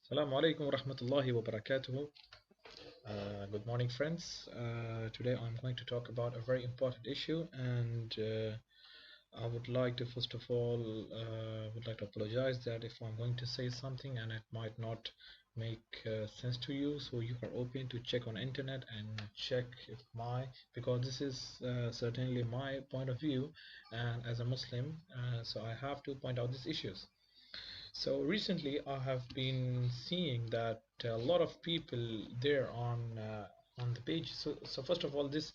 Assalamu alaikum wa rahmatullahi wa barakatuhu. Good morning, friends. Today I'm going to talk about a very important issue, and I would like to first of all would like to apologize that if I'm going to say something and it might not make sense to you, so you are open to check on internet and check if because this is certainly my point of view, and as a Muslim, so I have to point out these issues. So recently, I have been seeing that a lot of people there on the page. So first of all, this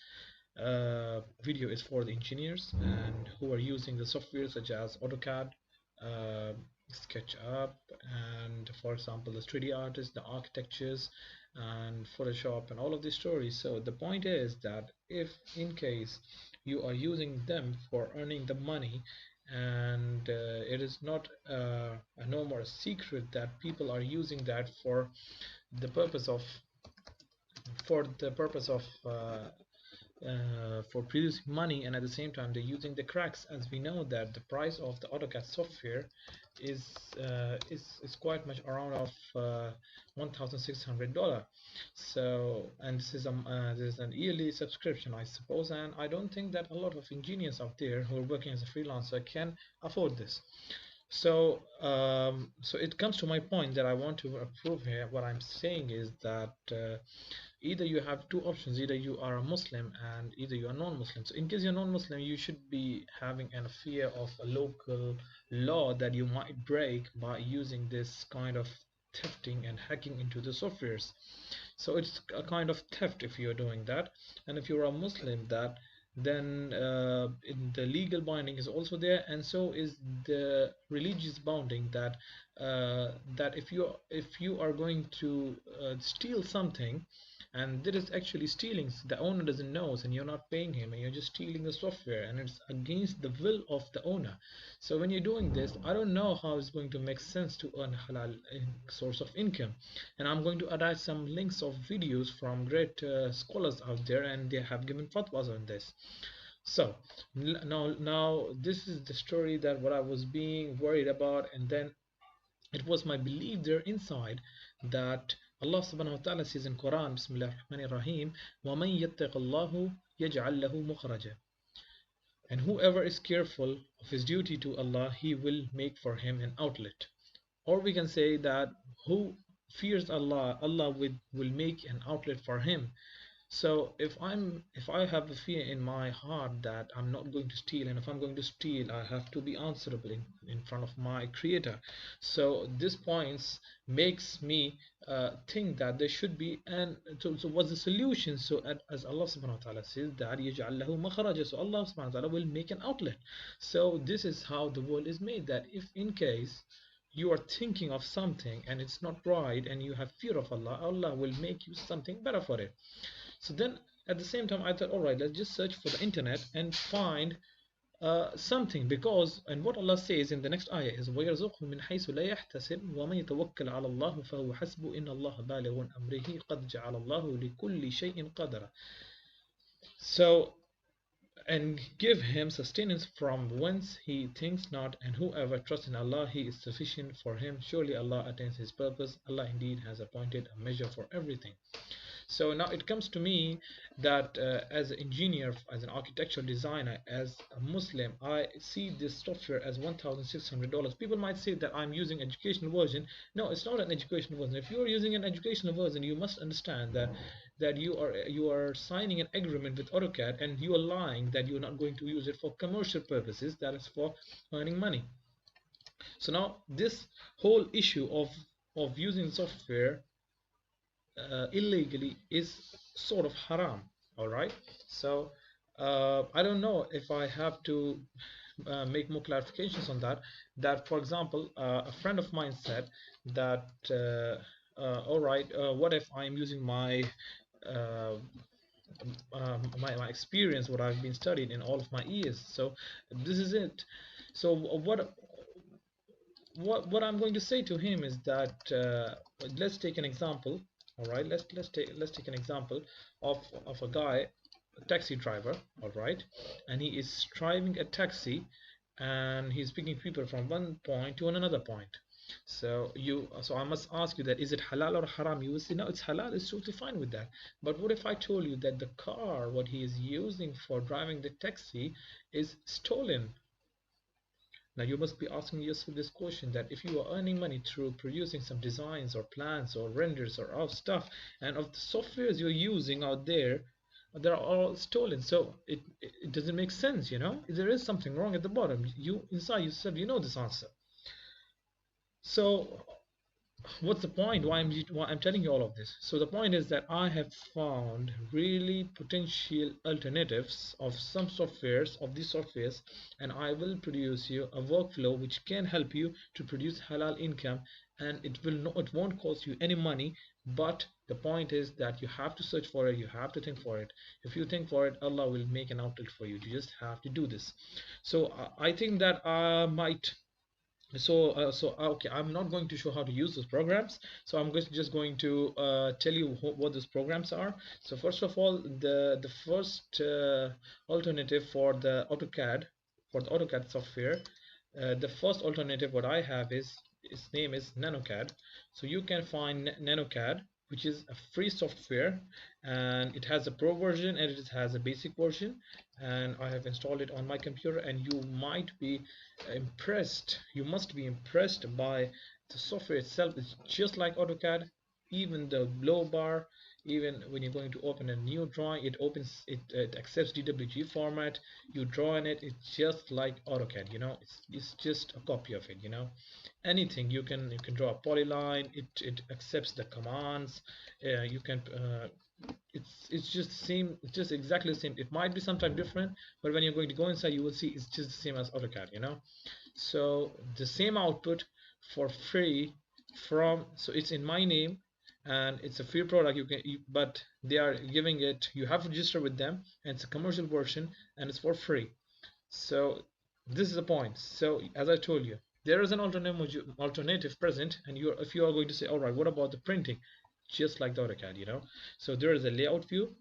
video is for the engineers and who are using the software such as AutoCAD, uh, SketchUp, and for example, the 3D artists, the architectures, and Photoshop, and all of these stories. So the point is that if in case you are using them for earning the money, and it is not no more a secret that people are using that the purpose of for producing money, and at the same time they're using the cracks, as we know that the price of the AutoCAD software is is quite much around of $1,600. So, and this is an yearly subscription, I suppose, and I don't think that a lot of engineers out there who are working as a freelancer can afford this. So it comes to my point that I want to prove here. What I'm saying is that either you have two options: either you are a Muslim and either you are non-Muslim. So in case you're non-Muslim, you should be having a fear of a local law that you might break by using this kind of thefting and hacking into the softwares. So it's a kind of theft if you're doing that. And if you're a Muslim, that then in the legal binding is also there, and so is the religious bounding that that if you are going to steal something, and that is actually stealing, the owner doesn't know, and you're not paying him, and you're just stealing the software, and it's against the will of the owner. So when you're doing this, I don't know how it's going to make sense to earn halal source of income. And I'm going to attach some links of videos from great scholars out there, and they have given fatwas on this. So now this is the story that what I was being worried about, and then it was my belief there inside that Allah subhanahu wa ta'ala says in Quran, Bismillah ar-Rahman ar-Rahim, وَمَن يَتَّقِ اللَّهُ يَجْعَل لَهُ مُخْرَجًا. And whoever is careful of his duty to Allah, He will make for him an outlet. Or we can say that who fears Allah, Allah will make an outlet for him. So if I have a fear in my heart that I'm not going to steal, and if I'm going to steal, I have to be answerable in front of my creator. So this points makes me think that there should be so what's the solution? So as Allah subhanahu wa ta'ala says that يَجْعَلْ لَهُ مَخْرَجًا, so Allah subhanahu wa ta'ala will make an outlet. So this is how the world is made, that if in case you are thinking of something and it's not right and you have fear of Allah, Allah will make you something better for it. So then at the same time I thought, all right, let's just search for the internet and find something, because and what Allah says in the next ayah is وَيَرْزُقْهُ مِنْ حَيْثُ لَا يَحْتَسِبْ وَمَنْ يَتَوَكَّلْ عَلَى اللَّهِ فَهُوَ حَسْبُهُ إِنَّ اللَّهَ بَالِغُ أَمْرِهِ قَدْ جَعَلَ اللَّهُ لِكُلِّ شَيْءٍ قَدْرًا. So, and give him sustenance from whence he thinks not, and whoever trusts in Allah, He is sufficient for him. Surely Allah attains His purpose. Allah indeed has appointed a measure for everything. So now it comes to me that as an engineer, as an architectural designer, as a Muslim, I see this software as $1,600. People might say that I'm using educational version. No, it's not an educational version. If you're using an educational version, you must understand that you are signing an agreement with AutoCAD, and you are lying that you're not going to use it for commercial purposes. That is for earning money. So now this whole issue of using software illegally is sort of haram. All right. So I don't know if I have to make more clarifications on that. That, for example, a friend of mine said that all right, what if I'm using uh, my experience, what I've been studied in all of my years? So this is it. So what I'm going to say to him is that let's take an example. All right, let's take an example of a guy, a taxi driver. All right, and he is driving a taxi, and he's picking people from one point to another point. So I must ask you that, is it halal or haram? You will say no, it's halal, it's totally fine with that. But what if I told you that the car what he is using for driving the taxi is stolen? Now you must be asking yourself this question, that if you are earning money through producing some designs or plans or renders or of stuff, and of the softwares you're using out there, they're all stolen. So it doesn't make sense, you know? There is something wrong at the bottom. You inside yourself, you know this answer. So what's the point, why I'm telling you all of this? So the point is that I have found really potential alternatives of some softwares, of these softwares, and I will produce you a workflow which can help you to produce halal income, and it won't cost you any money. But the point is that you have to search for it, you have to think for it. If you think for it, Allah will make an outlet for you. You just have to do this. So I think that I might okay, I'm not going to show how to use those programs. So I'm just going to tell you what those programs are. So first of all, the first alternative for the AutoCAD software, the first alternative what I have is, its name is NanoCAD. So you can find NanoCAD, which is a free software, and it has a pro version and it has a basic version, and I have installed it on my computer, and you might be impressed. You must be impressed by the software itself. It's just like AutoCAD. Even the blow bar, even when you're going to open a new drawing, it accepts DWG format. You draw in it, it's just like AutoCAD, you know. It's just a copy of it, you know. Anything you can draw a polyline. It accepts the commands. You can it's just the same. It's just exactly the same. It might be sometimes different, but when you're going to go inside, you will see it's just the same as AutoCAD, you know. So the same output for free from, so it's in my name, and it's a free product. But they are giving it, you have to register with them, and it's a commercial version, and it's for free. So this is the point. So as I told you, there is an alternative present, and if you are going to say, all right, what about the printing? Just like the AutoCAD, you know. So there is a layout view,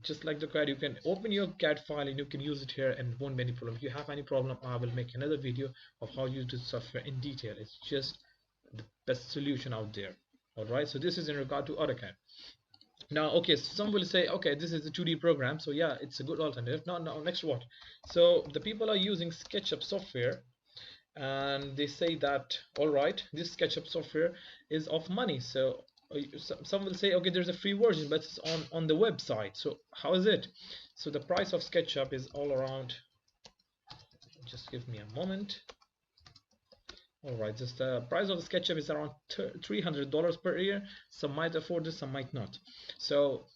just like the CAD. You can open your CAD file and you can use it here, and it won't be any problem. If you have any problem, I will make another video of how you do software in detail. It's just the best solution out there. All right, so this is in regard to AutoCAD. Now, okay, so some will say, okay, this is a 2D program, so yeah, it's a good alternative. Now, next what? So the people are using SketchUp software, and they say that, all right, this SketchUp software is of money. So some will say, okay, there's a free version, but it's on the website. So how is it? So the price of SketchUp is all around, just give me a moment. All right, just the price of the SketchUp is around $300 per year. Some might afford this, some might not. So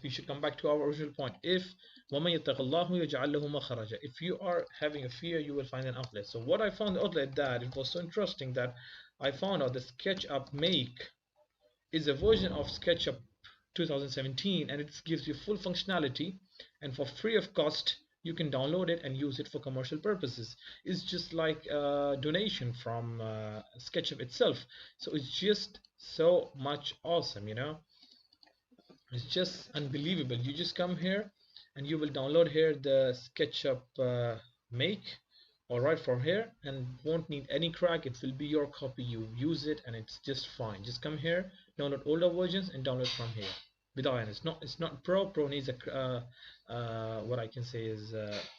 we should come back to our original point. If you are having a fear, you will find an outlet. So what I found the outlet, that it was so interesting that I found out the SketchUp Make is a version of SketchUp 2017, and it gives you full functionality, and for free of cost you can download it and use it for commercial purposes. It's just like a donation from SketchUp itself. So it's just so much awesome, you know. It's just unbelievable. You just come here and you will download here the SketchUp Make, all right, from here, and won't need any crack. It will be your copy. You use it and it's just fine. Just come here, download older versions and download from here without any. It's not pro needs a what I can say is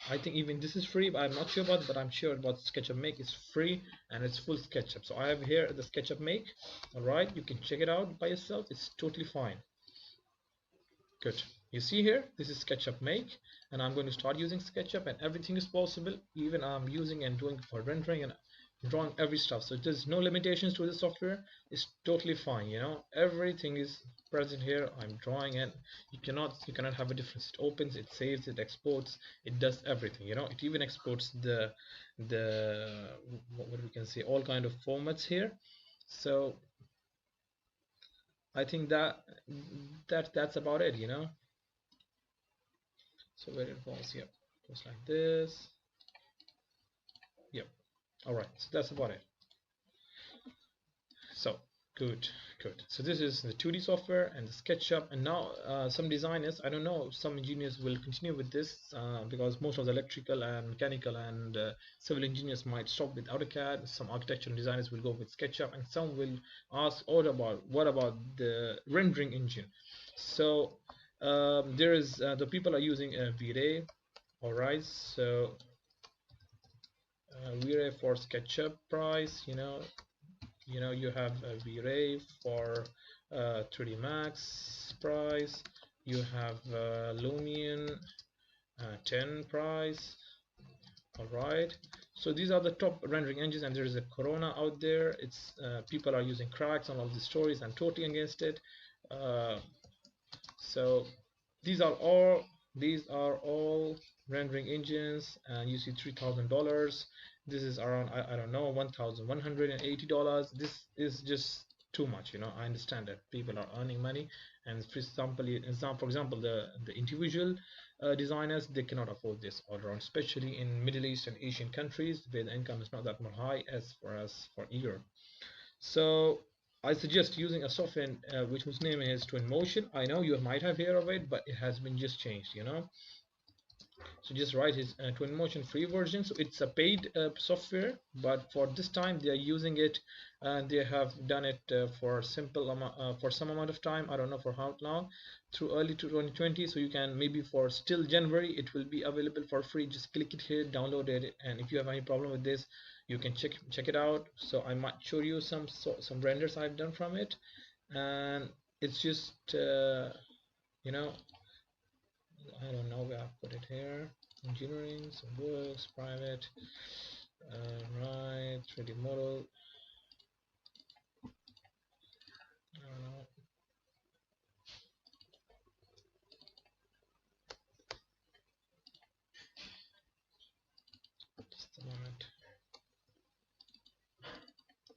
I think even this is free, but I'm not sure about it, but I'm sure about SketchUp Make is free and it's full SketchUp. So I have here the SketchUp Make, all right. You can check it out by yourself. It's totally fine. Good. You see here, this is SketchUp Make, and I'm going to start using SketchUp, and everything is possible. Even I'm using and doing for rendering and drawing every stuff. So there's no limitations to the software. It's totally fine. You know, everything is present here. I'm drawing, and you cannot have a difference. It opens, it saves, it exports, it does everything. You know, it even exports the what we can say, all kind of formats here. So I think that's about it, you know. So where it was, yep, just like this. Yep. All right, so that's about it. So Good, good. So this is the 2D software and the SketchUp, and now some designers, I don't know, some engineers will continue with this because most of the electrical and mechanical and civil engineers might stop with AutoCAD. Some architectural designers will go with SketchUp, and some will ask, what about the rendering engine? So there is the people are using V-Ray. All right, so V-Ray for SketchUp price, you have a V-Ray for 3D Max price, you have Lumion 10 price. All right, so these are the top rendering engines, and there is a Corona out there. It's people are using cracks on all the stories. I'm totally against it. uh, so these are all rendering engines, and you see $3,000. This is around, I don't know, $1,180. This is just too much. I understand that people are earning money, and for example, the individual designers, they cannot afford this all around, especially in Middle East and Asian countries where the income is not that much high as for us for Europe. So I suggest using a software whose name is Twinmotion. I know you might have heard of it, but it has been just changed. So just write his Twinmotion free version. So it's a paid software, but for this time they are using it, and they have done it for for some amount of time. I don't know for how long, through early to 2020. So you can, maybe for still January, it will be available for free. Just click it here, download it, and if you have any problem with this, you can check it out. So I might show you some renders I've done from it, and it's just you know I don't know where I put it here. Engineering, some books, private, right, 3D model. I don't know. Just a moment.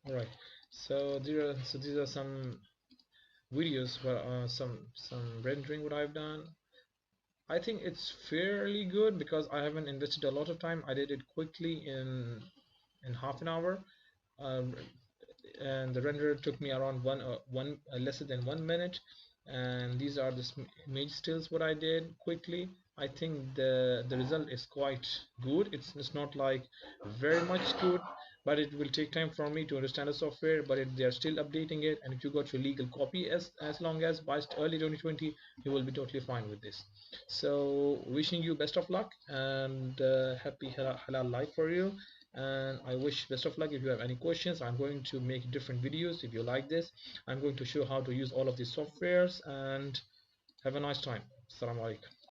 All right. So these are some videos where some rendering what I've done. I think it's fairly good because I haven't invested a lot of time. I did it quickly in half an hour. Um, and the render took me around less than 1 minute, and these are the image stills what I did quickly. I think the result is quite good. It's not like very much good, but it will take time for me to understand the software, but they are still updating it, and if you got your legal copy, as long as by early 2020, you will be totally fine with this. So wishing you best of luck, and happy halal life for you, and I wish best of luck. If you have any questions, I'm going to make different videos. If you like this, I'm going to show how to use all of these softwares, and have a nice time. Assalamu alaikum.